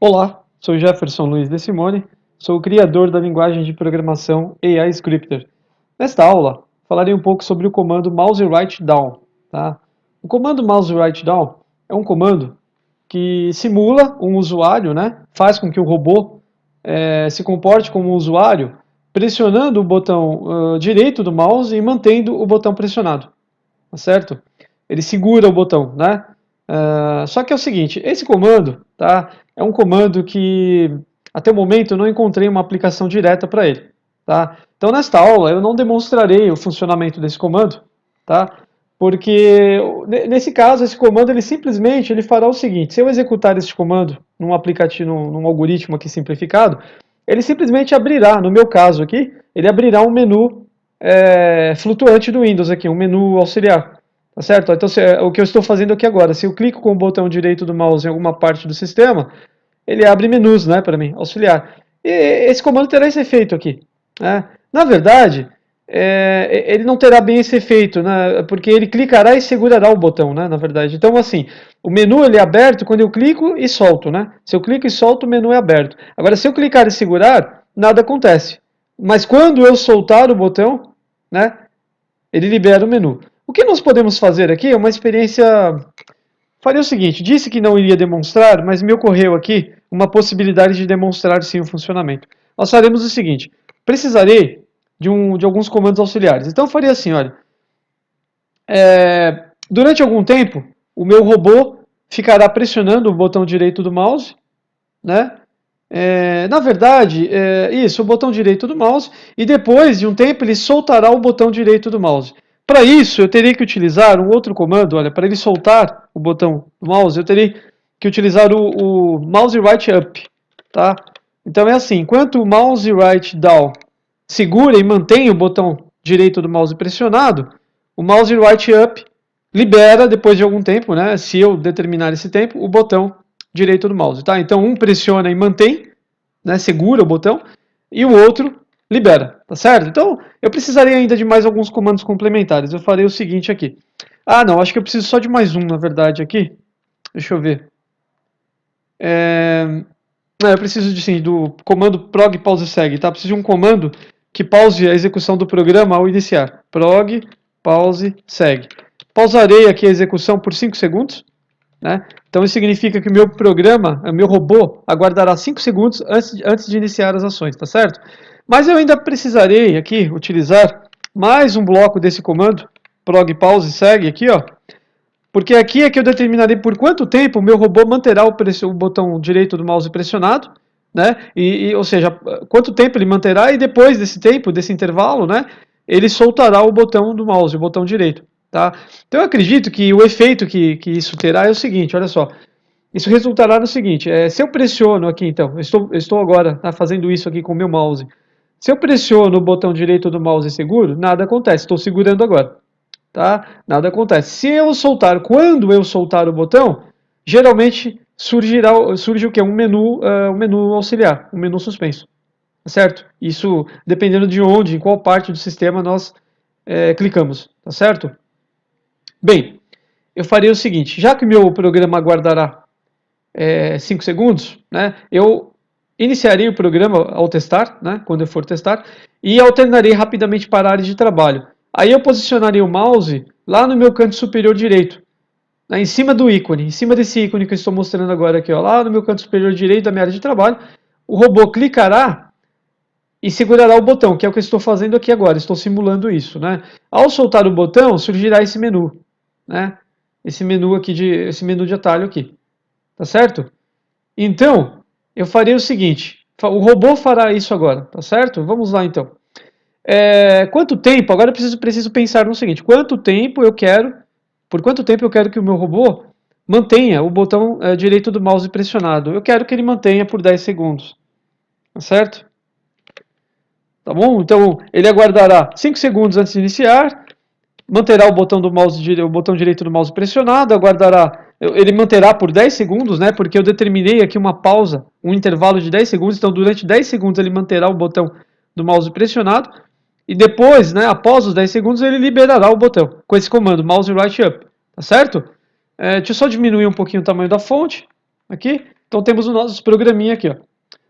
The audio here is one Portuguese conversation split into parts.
Olá, sou Jefferson Luiz de Simone, sou o criador da linguagem de programação AI Scripter. Nesta aula, falarei um pouco sobre o comando mouse right down. Tá? O comando mouse right down é um comando que simula um usuário, né? Faz com que o robô se comporte como um usuário, pressionando o botão direito do mouse e mantendo o botão pressionado. Tá certo? Ele segura o botão, né? Só que é o seguinte, esse comando, tá? É um comando que até o momento eu não encontrei uma aplicação direta para ele, tá? Então nesta aula eu não demonstrarei o funcionamento desse comando, tá? Porque nesse caso esse comando ele simplesmente ele fará o seguinte: se eu executar esse comando num aplicativo, num algoritmo aqui simplificado, ele simplesmente abrirá, no meu caso aqui, ele abrirá um menu flutuante do Windows aqui, um menu auxiliar. Tá certo? Então, o que eu estou fazendo aqui agora, se eu clico com o botão direito do mouse em alguma parte do sistema, ele abre menus, né, para mim, auxiliar. E esse comando terá esse efeito aqui. Né? Na verdade, ele não terá bem esse efeito, né, porque ele clicará e segurará o botão, né, na verdade. Então, assim, o menu ele é aberto quando eu clico e solto, né? Se eu clico e solto, o menu é aberto. Agora, se eu clicar e segurar, nada acontece. Mas quando eu soltar o botão, né, ele libera o menu. O que nós podemos fazer aqui é uma experiência. Faria o seguinte: disse que não iria demonstrar, mas me ocorreu aqui uma possibilidade de demonstrar sim o funcionamento. Nós faremos o seguinte: precisarei de alguns comandos auxiliares. Então eu faria assim: olha, durante algum tempo, o meu robô ficará pressionando o botão direito do mouse, né? Na verdade, isso, o botão direito do mouse, e depois de um tempo ele soltará o botão direito do mouse. Para isso, eu teria que utilizar um outro comando, olha, para ele soltar o botão do mouse, eu teria que utilizar o mouse right up, tá? Então é assim, enquanto o mouse right down segura e mantém o botão direito do mouse pressionado, o mouse right up libera, depois de algum tempo, né, se eu determinar esse tempo, o botão direito do mouse, tá? Então um pressiona e mantém, né, segura o botão, e o outro libera, tá certo? Então eu precisaria ainda de mais alguns comandos complementares. Eu farei o seguinte aqui. Ah, não, acho que eu preciso só de mais um, na verdade, aqui. Deixa eu ver. Eu preciso de, sim, do comando prog pause segue, tá? Preciso de um comando que pause a execução do programa ao iniciar. Prog pause segue. Pausarei aqui a execução por 5 segundos. Né? Então isso significa que o meu programa, o meu robô, aguardará 5 segundos antes de iniciar as ações, tá certo? Mas eu ainda precisarei aqui utilizar mais um bloco desse comando, prog pause segue aqui, ó, porque aqui é que eu determinarei por quanto tempo o meu robô manterá o botão direito do mouse pressionado, né? Ou seja, quanto tempo ele manterá e depois desse tempo, desse intervalo, né, ele soltará o botão do mouse, o botão direito. Tá? Então eu acredito que o efeito que isso terá é o seguinte, olha só. Isso resultará no seguinte, se eu pressiono aqui então, eu estou agora fazendo isso aqui com o meu mouse. Se eu pressiono o botão direito do mouse e seguro, nada acontece, estou segurando agora. Tá? Nada acontece. Se eu soltar, quando eu soltar o botão, geralmente surge o que? Um menu auxiliar, um menu suspenso. Certo? Isso dependendo de onde, em qual parte do sistema nós clicamos. Tá certo? Bem, eu farei o seguinte, já que o meu programa aguardará 5 segundos, né, eu iniciarei o programa ao testar, né, quando eu for testar, e alternarei rapidamente para a área de trabalho. Aí eu posicionarei o mouse lá no meu canto superior direito, né, em cima do ícone, em cima desse ícone que eu estou mostrando agora aqui, ó, lá no meu canto superior direito da minha área de trabalho, o robô clicará e segurará o botão, que é o que eu estou fazendo aqui agora, estou simulando isso, né. Ao soltar o botão, surgirá esse menu, né, esse menu de atalho aqui. Tá certo? Então, eu farei o seguinte, o robô fará isso agora, tá certo? Vamos lá então. Quanto tempo, agora eu preciso pensar no seguinte, por quanto tempo eu quero que o meu robô mantenha o botão direito do mouse pressionado? Eu quero que ele mantenha por 10 segundos, tá certo? Tá bom? Então, ele aguardará 5 segundos antes de iniciar, manterá o botão o botão direito do mouse pressionado, ele manterá por 10 segundos, né, porque eu determinei aqui uma pausa, um intervalo de 10 segundos, então durante 10 segundos ele manterá o botão do mouse pressionado, e depois, né, após os 10 segundos, ele liberará o botão, com esse comando, mouse right up, tá certo? Deixa eu só diminuir um pouquinho o tamanho da fonte, aqui, Então temos o nosso programinha aqui, ó.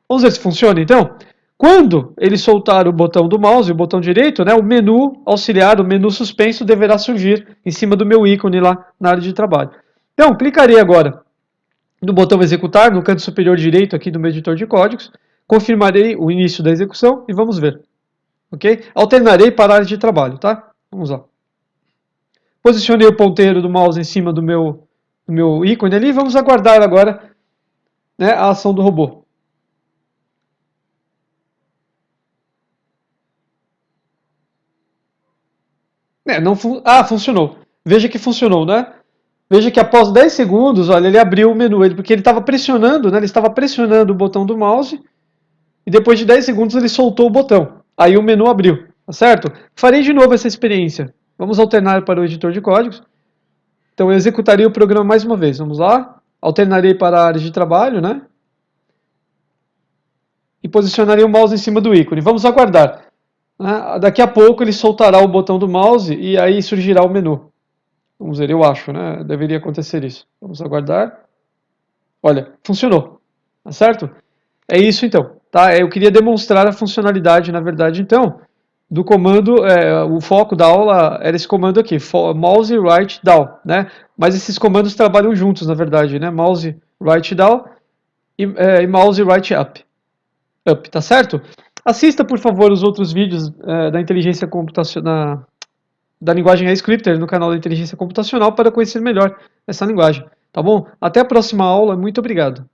Vamos ver se funciona, então? Quando ele soltar o botão do mouse, o botão direito, né, o menu auxiliar, o menu suspenso, deverá surgir em cima do meu ícone lá na área de trabalho. Então, clicarei agora no botão executar, no canto superior direito aqui do meu editor de códigos, confirmarei o início da execução e vamos ver. Ok? Alternarei para a área de trabalho, tá? Vamos lá. Posicionei o ponteiro do mouse em cima do meu ícone ali e vamos aguardar agora, né, a ação do robô. Funcionou. Veja que funcionou, né? Veja que após 10 segundos, olha, ele abriu o menu, porque ele estava pressionando, né? Ele estava pressionando o botão do mouse e depois de 10 segundos ele soltou o botão. Aí o menu abriu, tá certo? Farei de novo essa experiência. Vamos alternar para o editor de códigos. Então eu executaria o programa mais uma vez. Vamos lá. Alternarei para a área de trabalho, né? E posicionarei o mouse em cima do ícone. Vamos aguardar. Daqui a pouco ele soltará o botão do mouse e aí surgirá o menu. Vamos ver, eu acho, né? Deveria acontecer isso. Vamos aguardar. Olha, funcionou. Tá certo? É isso então. Tá? Eu queria demonstrar a funcionalidade, na verdade, então, do comando, o foco da aula era esse comando aqui, mouse right down, né? Mas esses comandos trabalham juntos, na verdade, né? Mouse right down e mouse right up. Up, tá certo? Assista, por favor, os outros vídeos da inteligência computacional, da linguagem scripter no canal da inteligência computacional para conhecer melhor essa linguagem, tá bom? Até a próxima aula, muito obrigado.